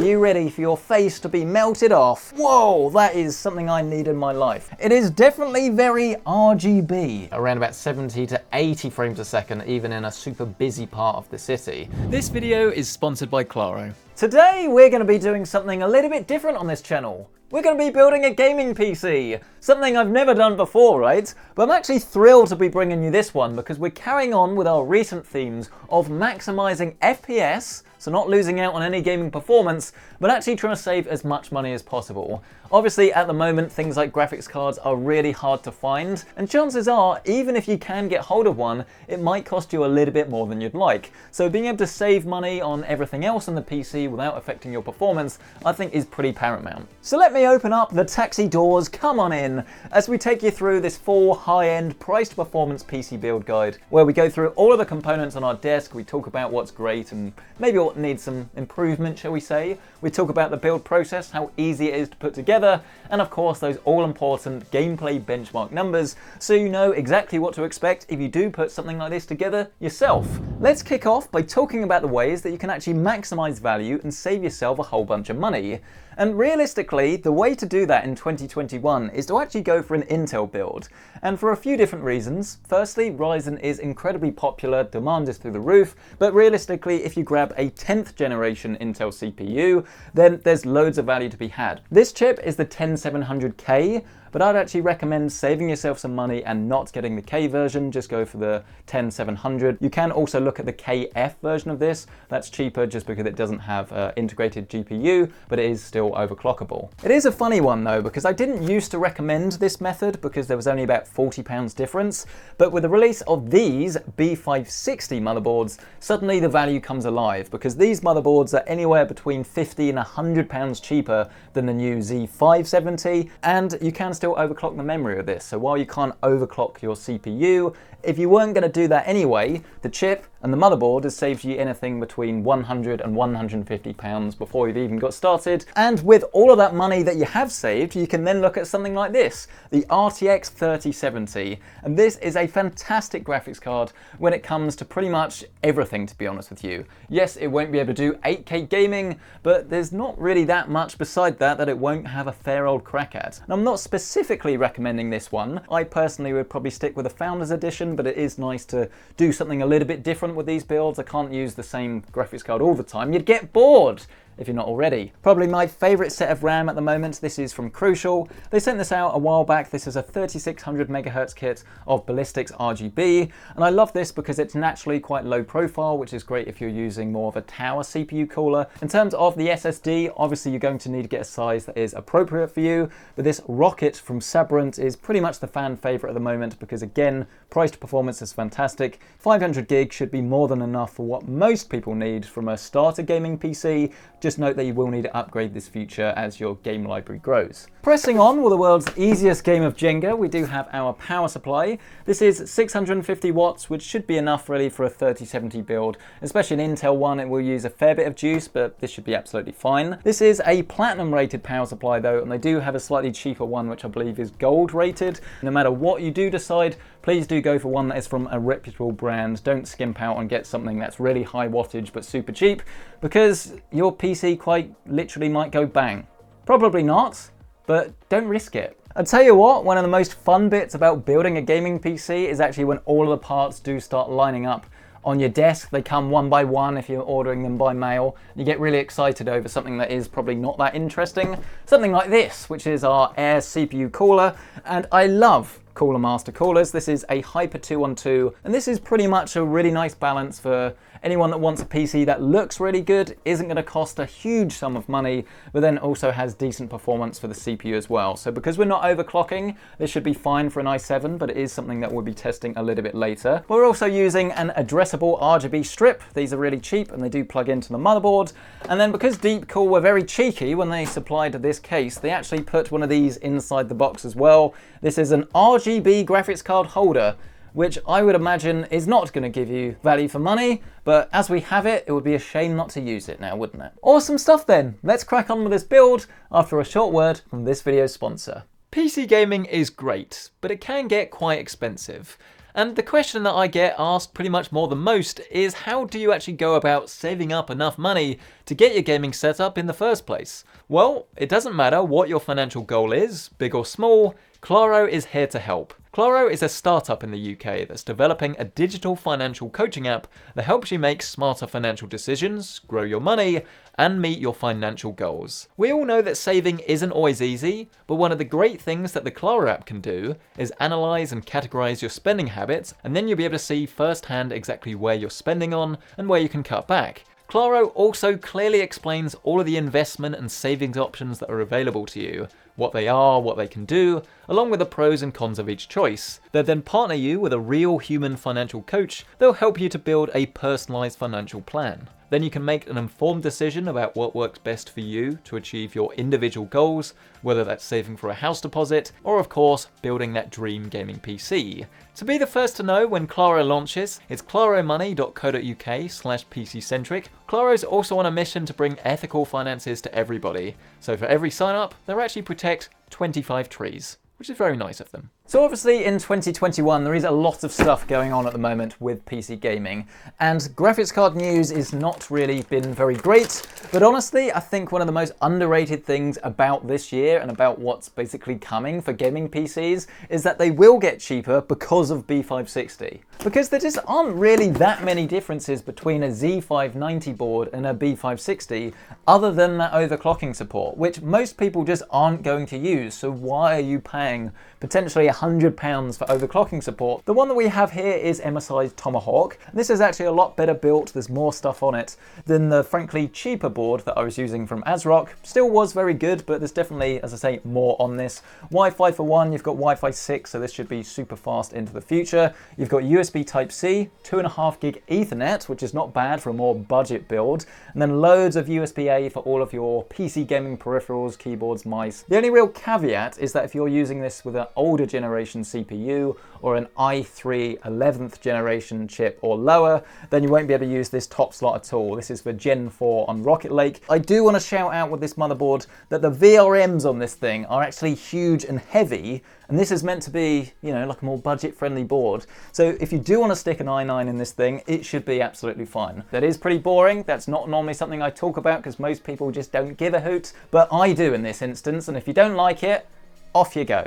you ready for your face to be melted off? Whoa, that is something I need in my life. It is definitely very RGB, around about 70 to 80 frames a second, even in a super busy part of the city. This video is sponsored by Claro. Today we're going to be doing something a little bit different on this channel. We're going to be building a gaming PC. Something I've never done before, right? But I'm actually thrilled to be bringing you this one because we're carrying on with our recent themes of maximizing FPS, so not losing out on any gaming performance, but actually trying to save as much money as possible. Obviously, at the moment, things like graphics cards are really hard to find, and chances are, even if you can get hold of one, it might cost you a little bit more than you'd like. So being able to save money on everything else on the PC without affecting your performance, I think is pretty paramount. So let me open up the taxi doors, come on in, as we take you through this full high-end price to performance PC build guide, where we go through all of the components on our desk, we talk about what's great and maybe what needs some improvement, shall we say. We talk about the build process, how easy it is to put together, and of course those all-important gameplay benchmark numbers, so you know exactly what to expect if you do put something like this together yourself. Let's kick off by talking about the ways that you can actually maximize value and save yourself a whole bunch of money. And realistically, the way to do that in 2021 is to actually go for an Intel build. And for a few different reasons. Firstly, Ryzen is incredibly popular, demand is through the roof, but realistically, if you grab a 10th generation Intel CPU, then there's loads of value to be had. This chip is the 10700K, but I'd actually recommend saving yourself some money and not getting the K version, just go for the 10700. You can also look at the KF version of this. That's cheaper just because it doesn't have integrated GPU, but it is still overclockable. It is a funny one though, because I didn't used to recommend this method because there was only about £40 difference, but with the release of these B560 motherboards, suddenly the value comes alive because these motherboards are anywhere between £50 and £100 cheaper than the new Z570, and you can still overclock the memory of this. So while you can't overclock your CPU, if you weren't going to do that anyway, the chip and the motherboard has saved you anything between £100 and £150 before you've even got started. And with all of that money that you have saved, you can then look at something like this, the RTX 3070. And this is a fantastic graphics card when it comes to pretty much everything, to be honest with you. Yes, it won't be able to do 8K gaming, but there's not really that much beside that it won't have a fair old crack at. And I'm not specifically recommending this one. I personally would probably stick with the Founders Edition, but it is nice to do something a little bit different with these builds. I can't use the same graphics card all the time. You'd get bored if you're not already. Probably my favorite set of RAM at the moment, this is from Crucial. They sent this out a while back. This is a 3600 megahertz kit of Ballistics RGB, and I love this because it's naturally quite low profile, which is great if you're using more of a tower CPU cooler. In terms of the SSD, obviously you're going to need to get a size that is appropriate for you, but this Rocket from Sabrent is pretty much the fan favorite at the moment because again, price to performance is fantastic. 500 gig should be more than enough for what most people need from a starter gaming PC. Just note that you will need to upgrade this feature as your game library grows. Pressing on with the world's easiest game of Jenga, we do have our power supply. This is 650 watts, which should be enough really for a 3070 build. Especially an Intel one, it will use a fair bit of juice, but this should be absolutely fine. This is a platinum rated power supply though, and they do have a slightly cheaper one, which I believe is gold rated. No matter what you do decide, please do go for one that is from a reputable brand. Don't skimp out and get something that's really high wattage but super cheap, because your PC quite literally might go bang. Probably not, but don't risk it. I'll tell you what, one of the most fun bits about building a gaming PC is actually when all of the parts do start lining up on your desk. They come one by one if you're ordering them by mail. You get really excited over something that is probably not that interesting. Something like this, which is our Air CPU cooler, and I love Cooler Master coolers. This is a Hyper 212, and this is pretty much a really nice balance for anyone that wants a PC that looks really good, isn't going to cost a huge sum of money, but then also has decent performance for the CPU as well. So because we're not overclocking, this should be fine for an i7, but it is something that we'll be testing a little bit later. We're also using an addressable Rgb Strip. These are really cheap and they do plug into the motherboard. And then because Deepcool were very cheeky when they supplied this case, they actually put one of these inside the box as well. This is an RGB graphics card holder, which I would imagine is not going to give you value for money, but as we have it, it would be a shame not to use it now, wouldn't it? Awesome stuff then. Let's crack on with this build after a short word from this video's sponsor. PC gaming is great, but it can get quite expensive. And the question that I get asked pretty much more than most is, how do you actually go about saving up enough money to get your gaming setup in the first place? Well, it doesn't matter what your financial goal is, big or small, Claro is here to help. Claro is a startup in the UK that's developing a digital financial coaching app that helps you make smarter financial decisions, grow your money, and meet your financial goals. We all know that saving isn't always easy, but one of the great things that the Claro app can do is analyze and categorize your spending habits, and then you'll be able to see firsthand exactly where you're spending on and where you can cut back. Claro also clearly explains all of the investment and savings options that are available to you, what they are, what they can do, along with the pros and cons of each choice. They'll then partner you with a real human financial coach that'll help you to build a personalized financial plan. Then you can make an informed decision about what works best for you to achieve your individual goals, whether that's saving for a house deposit, or of course, building that dream gaming PC. To be the first to know when Claro launches, it's claromoney.co.uk/PCcentric. Claro's also on a mission to bring ethical finances to everybody. So for every sign up, they'll actually protect 25 trees, which is very nice of them. So obviously in 2021 there is a lot of stuff going on at the moment with PC gaming, and graphics card news is not really been very great, but honestly I think one of the most underrated things about this year and about what's basically coming for gaming PCs is that they will get cheaper because of B560. Because there just aren't really that many differences between a Z590 board and a B560 other than that overclocking support, which most people just aren't going to use, so why are you paying potentially £100 for overclocking support? The one that we have here is MSI's Tomahawk. This is actually a lot better built, there's more stuff on it than the frankly cheaper board that I was using from ASRock. Still was very good, but there's definitely, as I say, more on this. Wi-Fi for one, you've got Wi-Fi 6, so this should be super fast into the future. You've got USB Type-C, 2.5 gig Ethernet, which is not bad for a more budget build, and then loads of USB-A for all of your PC gaming peripherals, keyboards, mice. The only real caveat is that if you're using this with an older generation CPU or an i3 11th generation chip or lower, then you won't be able to use this top slot at all. This is for Gen 4 on Rocket Lake. I do want to shout out with this motherboard that the VRMs on this thing are actually huge and heavy, and this is meant to be, you know, like a more budget-friendly board. So if you do want to stick an i9 in this thing, it should be absolutely fine. That is pretty boring. That's not normally something I talk about because most people just don't give a hoot, but I do in this instance, and if you don't like it, off you go.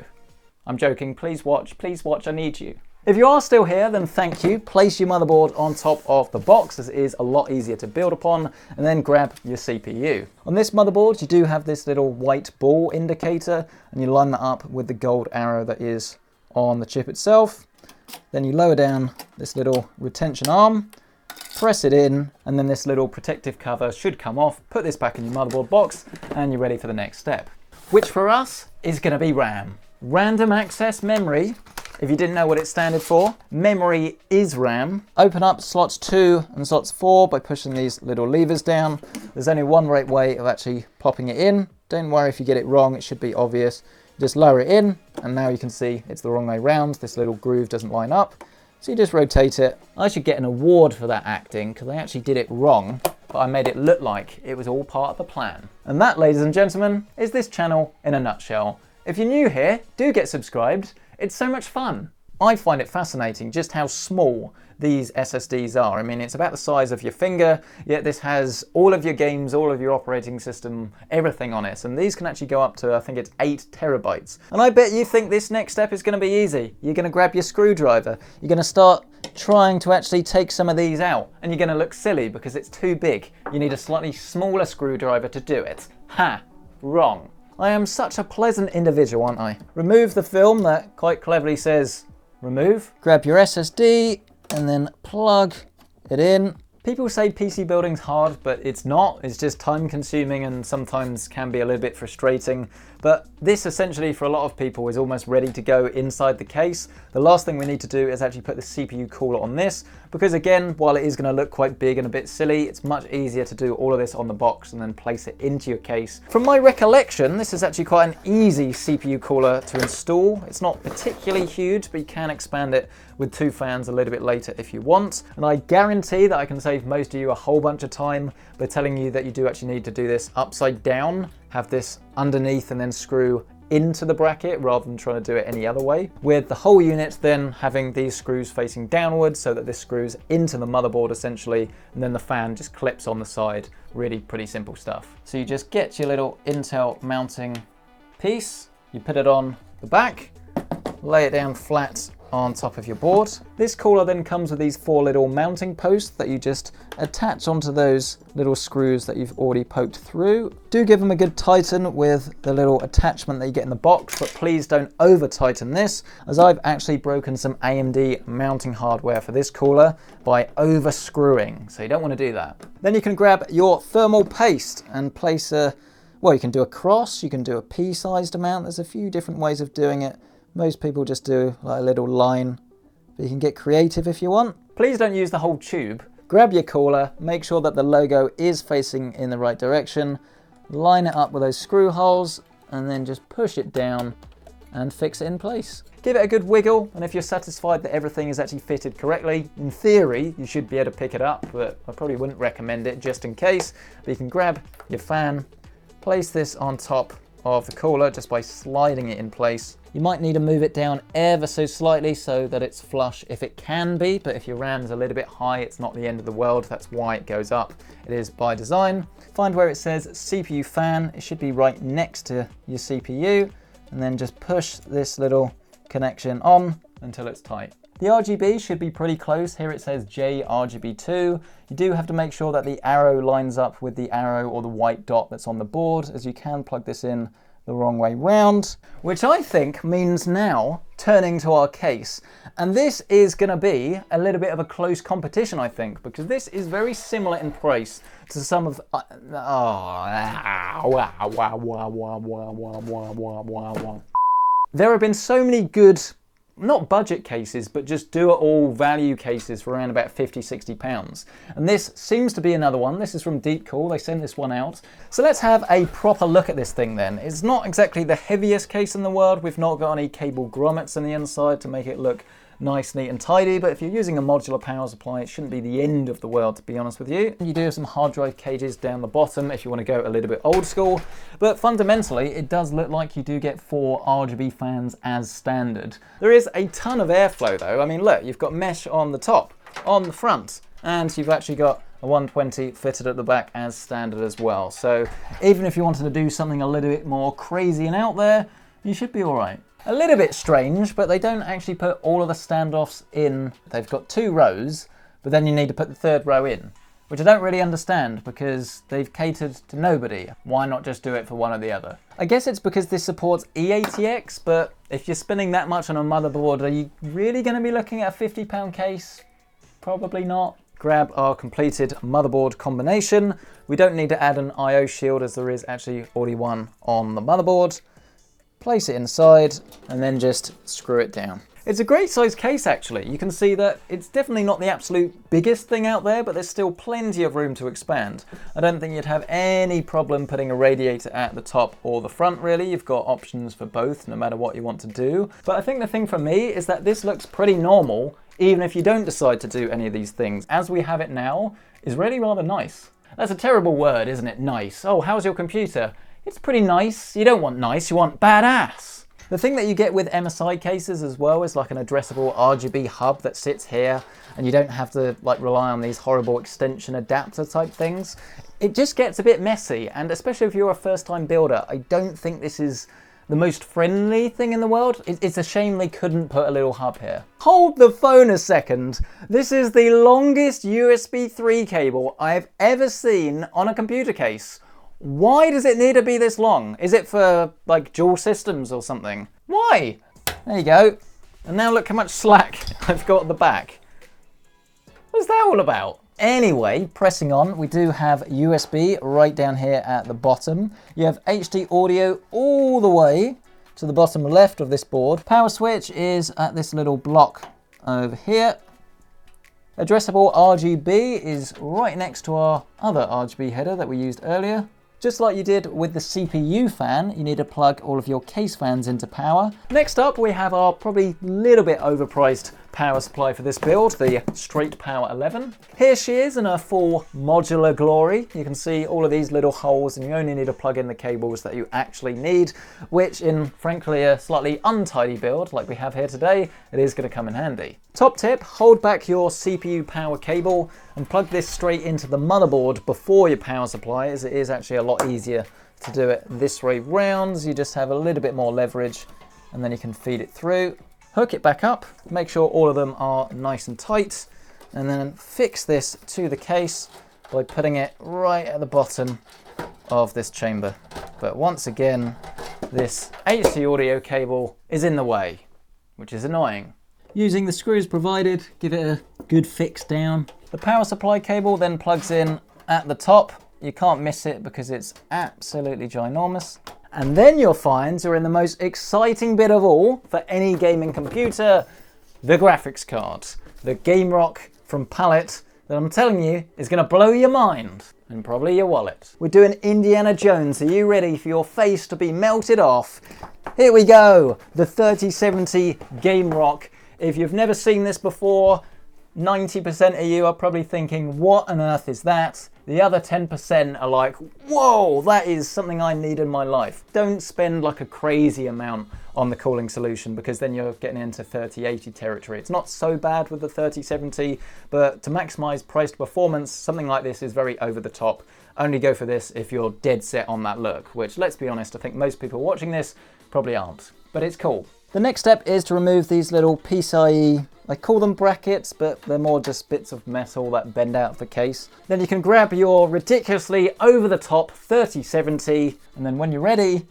I'm joking, please watch, I need you. If you are still here, then thank you. Place your motherboard on top of the box, as it is a lot easier to build upon, and then grab your CPU. On this motherboard, you do have this little white ball indicator, and you line that up with the gold arrow that is on the chip itself. Then you lower down this little retention arm, press it in, and then this little protective cover should come off. Put this back in your motherboard box, and you're ready for the next step, which for us is going to be RAM. Random access memory. If you didn't know what it standed for, memory is RAM. Open up slots 2 and slots 4 by pushing these little levers down. There's only one right way of actually popping it in. Don't worry if you get it wrong, it should be obvious. Just lower it in, and now you can see it's the wrong way round. This little groove doesn't line up. So you just rotate it. I should get an award for that acting, because I actually did it wrong, but I made it look like it was all part of the plan. And that, ladies and gentlemen, is this channel in a nutshell. If you're new here, do get subscribed. It's so much fun. I find it fascinating just how small these SSDs are. I mean, it's about the size of your finger, yet this has all of your games, all of your operating system, everything on it. And these can actually go up to, I think it's 8 terabytes. And I bet you think this next step is going to be easy. You're going to grab your screwdriver. You're going to start trying to actually take some of these out. And you're going to look silly because it's too big. You need a slightly smaller screwdriver to do it. Ha! Wrong. I am such a pleasant individual, aren't I? Remove the film that quite cleverly says remove. Grab your SSD and then plug it in. People say PC building's hard, but it's not. It's just time consuming and sometimes can be a little bit frustrating. But this essentially for a lot of people is almost ready to go inside the case. The last thing we need to do is actually put the CPU cooler on this, because again, while it is going to look quite big and a bit silly, it's much easier to do all of this on the box and then place it into your case. From my recollection, this is actually quite an easy CPU cooler to install. It's not particularly huge, but you can expand it with 2 fans a little bit later if you want. And I guarantee that I can save most of you a whole bunch of time by telling you that you do actually need to do this upside down, have this underneath and then screw into the bracket rather than trying to do it any other way, with the whole unit then having these screws facing downwards so that this screws into the motherboard essentially, and then the fan just clips on the side. Really pretty simple stuff. So you just get your little Intel mounting piece, you put it on the back, lay it down flat on top of your board. This cooler then comes with these 4 little mounting posts that you just attach onto those little screws that you've already poked through. Do give them a good tighten with the little attachment that you get in the box, but please don't over tighten this, as I've actually broken some AMD mounting hardware for this cooler by over screwing, so you don't want to do that. Then you can grab your thermal paste and place well, you can do a cross, you can do a pea-sized amount. There's a few different ways of doing it. Most people just do like a little line, but you can get creative if you want. Please don't use the whole tube. Grab your cooler, make sure that the logo is facing in the right direction, line it up with those screw holes, and then just push it down and fix it in place. Give it a good wiggle, and if you're satisfied that everything is actually fitted correctly, in theory, you should be able to pick it up, but I probably wouldn't recommend it just in case. But you can grab your fan, place this on top of the cooler just by sliding it in place. You might need to move it down ever so slightly so that it's flush if it can be, but if your RAM's a little bit high, it's not the end of the world. That's why it goes up. It is by design. Find where it says CPU fan. It should be right next to your CPU, and then just push this little connection on until it's tight. The RGB should be pretty close. Here it says JRGB2. You do have to make sure that the arrow lines up with the arrow or the white dot that's on the board, as you can plug this in the wrong way round, which I think means now turning to our case. And this is going to be a little bit of a close competition, I think, because this is very similar in price to some of... There have been so many good, not budget cases, but just do-it-all value cases for around about 50, 60 pounds. And this seems to be another one. This is from Deepcool. They sent this one out. So let's have a proper look at this thing then. It's not exactly the heaviest case in the world. We've not got any cable grommets on the inside to make it look nice, neat and tidy, but if you're using a modular power supply, it shouldn't be the end of the world, to be honest with you. You do have some hard drive cages down the bottom if you want to go a little bit old school, but fundamentally it does look like you do get 4 RGB fans as standard. There is a ton of airflow though. I mean, look, you've got mesh on the top, on the front, and you've actually got a 120 fitted at the back as standard as well. So even if you wanted to do something a little bit more crazy and out there, you should be all right. A little bit strange, but they don't actually put all of the standoffs in. They've got 2 rows, but then you need to put the 3rd row in, which I don't really understand because they've catered to nobody. Why not just do it for one or the other? I guess it's because this supports eATX, but if you're spending that much on a motherboard, are you really going to be looking at a £50 case? Probably not. Grab our completed motherboard combination. We don't need to add an I/O shield as there is actually already one on the motherboard. Place it inside and then just screw it down. It's a great size case actually. You can see that it's definitely not the absolute biggest thing out there, but there's still plenty of room to expand. I don't think you'd have any problem putting a radiator at the top or the front really. You've got options for both no matter what you want to do. But I think the thing for me is that this looks pretty normal even if you don't decide to do any of these things. As we have it now is really rather nice. That's a terrible word, isn't it? Nice. Oh, how's your computer? It's pretty nice. You don't want nice, you want badass. The thing that you get with MSI cases as well is like an addressable RGB hub that sits here, and you don't have to like rely on these horrible extension adapter type things. It just gets a bit messy, and especially if you're a first-time builder, I don't think this is the most friendly thing in the world. It's a shame they couldn't put a little hub here. Hold the phone a second. This is the longest USB 3 cable I've ever seen on a computer case. Why does it need to be this long? Is it for like dual systems or something? Why? There you go. And now look how much slack I've got at the back. What's that all about? Anyway, pressing on, we do have USB right down here at the bottom. You have HD audio all the way to the bottom left of this board. Power switch is at this little block over here. Addressable RGB is right next to our other RGB header that we used earlier. Just like you did with the CPU fan, you need to plug all of your case fans into power. Next up, we have our probably little bit overpriced power supply for this build, the Straight Power 11. Here she is in her full modular glory. You can see all of these little holes, and you only need to plug in the cables that you actually need, which in frankly a slightly untidy build like we have here today, it is going to come in handy. Top tip, hold back your CPU power cable and plug this straight into the motherboard before your power supply, as it is actually a lot easier to do it this way round. You just have a little bit more leverage and then you can feed it through. Hook it back up, make sure all of them are nice and tight, and then fix this to the case by putting it right at the bottom of this chamber. But once again, this HC audio cable is in the way, which is annoying. Using the screws provided, give it a good fix down. The power supply cable then plugs in at the top. You can't miss it because it's absolutely ginormous. And then you'll find you're in the most exciting bit of all for any gaming computer, the graphics card. The GameRock from Palette that I'm telling you is going to blow your mind and probably your wallet. We're doing Indiana Jones. Are you ready for your face to be melted off? Here we go, the 3070 GameRock. If you've never seen this before, 90% of you are probably thinking, what on earth is that? The other 10% are like, whoa, that is something I need in my life. Don't spend like a crazy amount on the cooling solution, because then you're getting into 3080 territory. It's not so bad with the 3070, but to maximize price to performance, something like this is very over the top. Only go for this if you're dead set on that look, which, let's be honest, I think most people watching this probably aren't, but it's cool. The next step is to remove these little PCIe, I call them brackets, but they're more just bits of metal that bend out of the case. Then you can grab your ridiculously over-the-top 3070, and then when you're ready,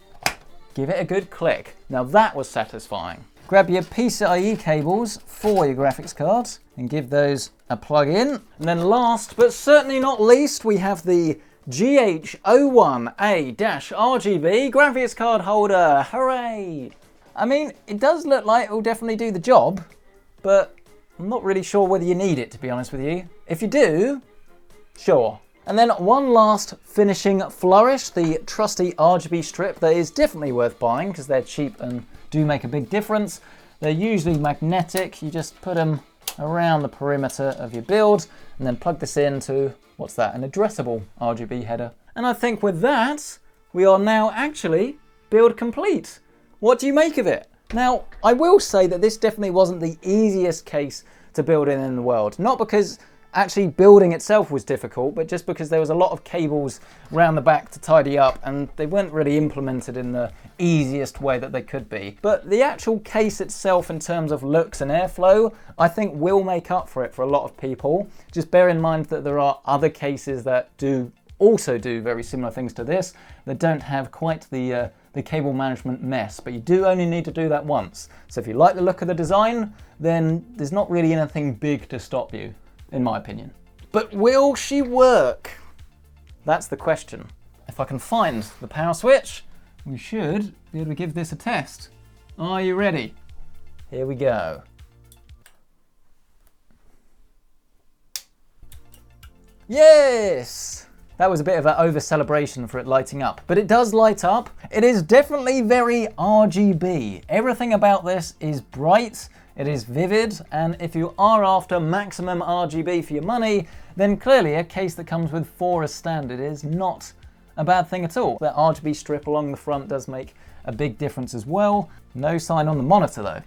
give it a good click. Now that was satisfying. Grab your PCIe cables for your graphics card and give those a plug in. And then last but certainly not least, we have the GH01A-RGB graphics card holder. Hooray! I mean, it does look like it will definitely do the job, but I'm not really sure whether you need it, to be honest with you. If you do, sure. And then one last finishing flourish, the trusty Rgb Strip that is definitely worth buying because they're cheap and do make a big difference. They're usually magnetic. You just put them around the perimeter of your build and then plug this into, what's that, an addressable RGB header. And I think with that, we are now actually build complete. What do you make of it? Now, I will say that this definitely wasn't the easiest case to build in the world. Not because actually building itself was difficult, but just because there was a lot of cables around the back to tidy up and they weren't really implemented in the easiest way that they could be. But the actual case itself in terms of looks and airflow, I think will make up for it for a lot of people. Just bear in mind that there are other cases that also do very similar things to this that don't have quite the cable management mess, but you do only need to do that once. So if you like the look of the design, then there's not really anything big to stop you, in my opinion. But will she work? That's the question. If I can find the power switch, we should be able to give this a test. Are you ready? Here we go. Yes! That was a bit of an over-celebration for it lighting up, but it does light up. It is definitely very RGB. Everything about this is bright, it is vivid, and if you are after maximum RGB for your money, then clearly a case that comes with 4 as standard is not a bad thing at all. That RGB strip along the front does make a big difference as well. No sign on the monitor though.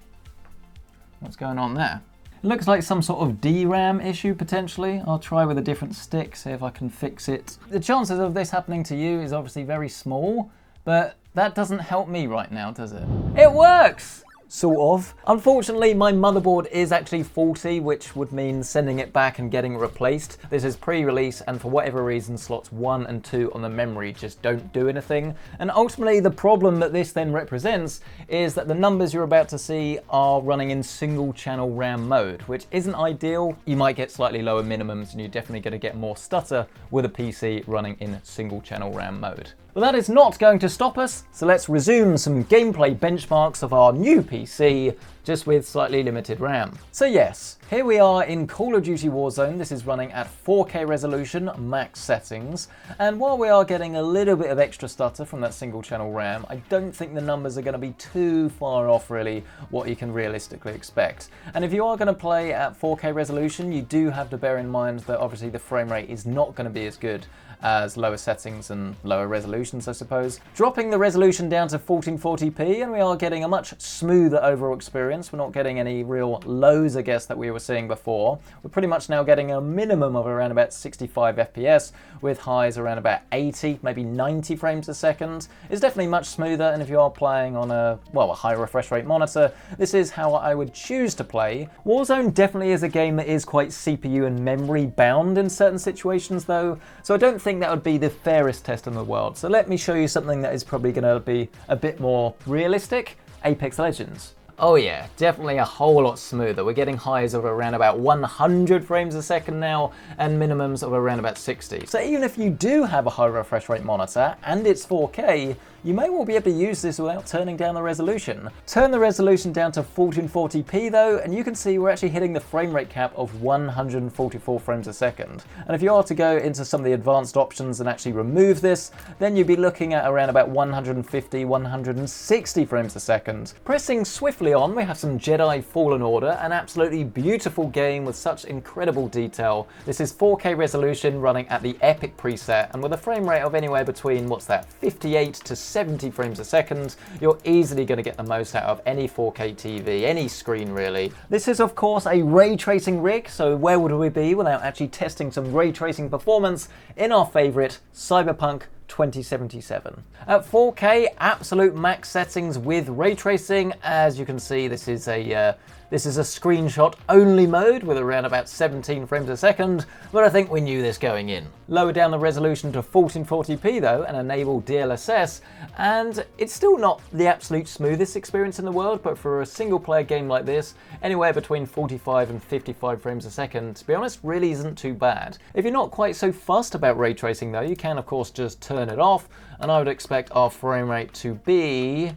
What's going on there? It looks like some sort of DRAM issue potentially. I'll try with a different stick, see if I can fix it. The chances of this happening to you is obviously very small, but that doesn't help me right now, does it? It works! Sort of. Unfortunately, my motherboard is actually faulty, which would mean sending it back and getting replaced. This is pre-release, and for whatever reason, slots 1 and 2 on the memory just don't do anything. And ultimately, the problem that this then represents is that the numbers you're about to see are running in single channel RAM mode, which isn't ideal. You might get slightly lower minimums, and you're definitely going to get more stutter with a PC running in single channel RAM mode. But that is not going to stop us, so let's resume some gameplay benchmarks of our new PC, just with slightly limited RAM. So yes, here we are in Call of Duty Warzone. This is running at 4K resolution, max settings, and while we are getting a little bit of extra stutter from that single channel RAM, I don't think the numbers are going to be too far off really what you can realistically expect. And if you are going to play at 4K resolution, you do have to bear in mind that obviously the frame rate is not going to be as good as lower settings and lower resolutions, I suppose. Dropping the resolution down to 1440p, and we are getting a much smoother overall experience. We're not getting any real lows, I guess, that we were seeing before. We're pretty much now getting a minimum of around about 65 FPS, with highs around about 80, maybe 90 frames a second. It's definitely much smoother, and if you are playing on a high refresh rate monitor, this is how I would choose to play. Warzone definitely is a game that is quite CPU and memory bound in certain situations though, so I don't think that would be the fairest test in the world. So let me show you something that is probably going to be a bit more realistic. Apex Legends. Oh yeah, definitely a whole lot smoother. We're getting highs of around about 100 frames a second now, and minimums of around about 60. So even if you do have a high refresh rate monitor, and it's 4K, you may well be able to use this without turning down the resolution. Turn the resolution down to 1440p though, and you can see we're actually hitting the frame rate cap of 144 frames a second. And if you are to go into some of the advanced options and actually remove this, then you'd be looking at around about 150, 160 frames a second. Pressing swiftly on, we have some Jedi Fallen Order, an absolutely beautiful game with such incredible detail. This is 4K resolution running at the Epic preset, and with a frame rate of anywhere between, 58 to 70 frames a second, you're easily going to get the most out of any 4K TV, any screen really. This is of course a ray tracing rig, so where would we be without actually testing some ray tracing performance in our favourite Cyberpunk 2077. At 4K, absolute max settings with ray tracing. As you can see, this is a screenshot only mode with around about 17 frames a second, but I think we knew this going in. Lower down the resolution to 1440p though and enable DLSS, and it's still not the absolute smoothest experience in the world, but for a single player game like this, anywhere between 45 and 55 frames a second, to be honest, really isn't too bad. If you're not quite so fussed about ray tracing though, you can of course just turn it off, and I would expect our frame rate to be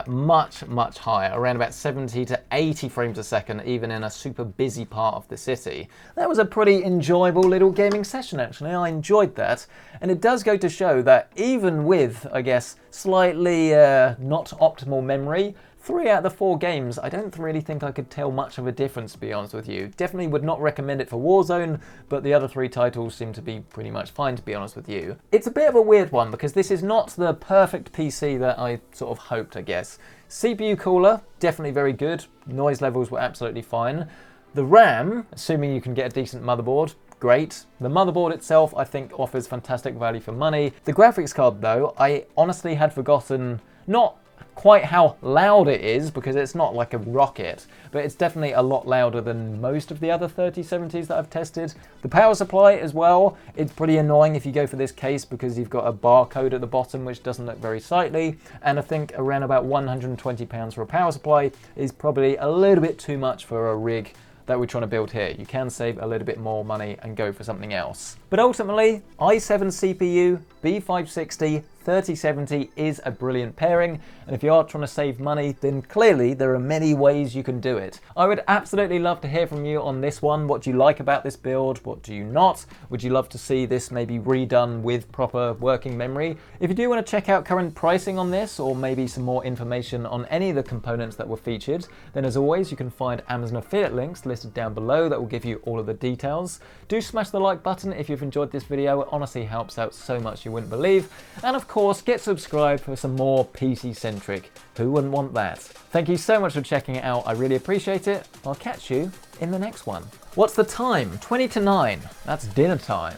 much higher, around about 70 to 80 frames a second, even in a super busy part of the city. That was a pretty enjoyable little gaming session actually, I enjoyed that, and it does go to show that even with, I guess, slightly not optimal memory, 3 out of the 4 games, I don't really think I could tell much of a difference, to be honest with you. Definitely would not recommend it for Warzone, but the other 3 titles seem to be pretty much fine, to be honest with you. It's a bit of a weird one, because this is not the perfect PC that I sort of hoped, I guess. CPU cooler, definitely very good. Noise levels were absolutely fine. The RAM, assuming you can get a decent motherboard, great. The motherboard itself, I think, offers fantastic value for money. The graphics card, though, I honestly had forgotten not quite how loud it is, because it's not like a rocket, but it's definitely a lot louder than most of the other 3070s that I've tested. The power supply as well, it's pretty annoying if you go for this case because you've got a barcode at the bottom which doesn't look very sightly, and I think around about £120 for a power supply is probably a little bit too much for a rig that we're trying to build here. You can save a little bit more money and go for something else. But ultimately, i7 CPU, B560, 3070 is a brilliant pairing, and if you are trying to save money, then clearly there are many ways you can do it. I would absolutely love to hear from you on this one. What do you like about this build? What do you not? Would you love to see this maybe redone with proper working memory? If you do want to check out current pricing on this, or maybe some more information on any of the components that were featured, then as always you can find Amazon affiliate links listed down below that will give you all of the details. Do smash the like button if you've enjoyed this video, it honestly helps out so much you wouldn't believe. And of course, get subscribed for some more PC-centric. Who wouldn't want that? Thank you so much for checking it out. I really appreciate it. I'll catch you in the next one. What's the time? 20 to 9. That's dinner time.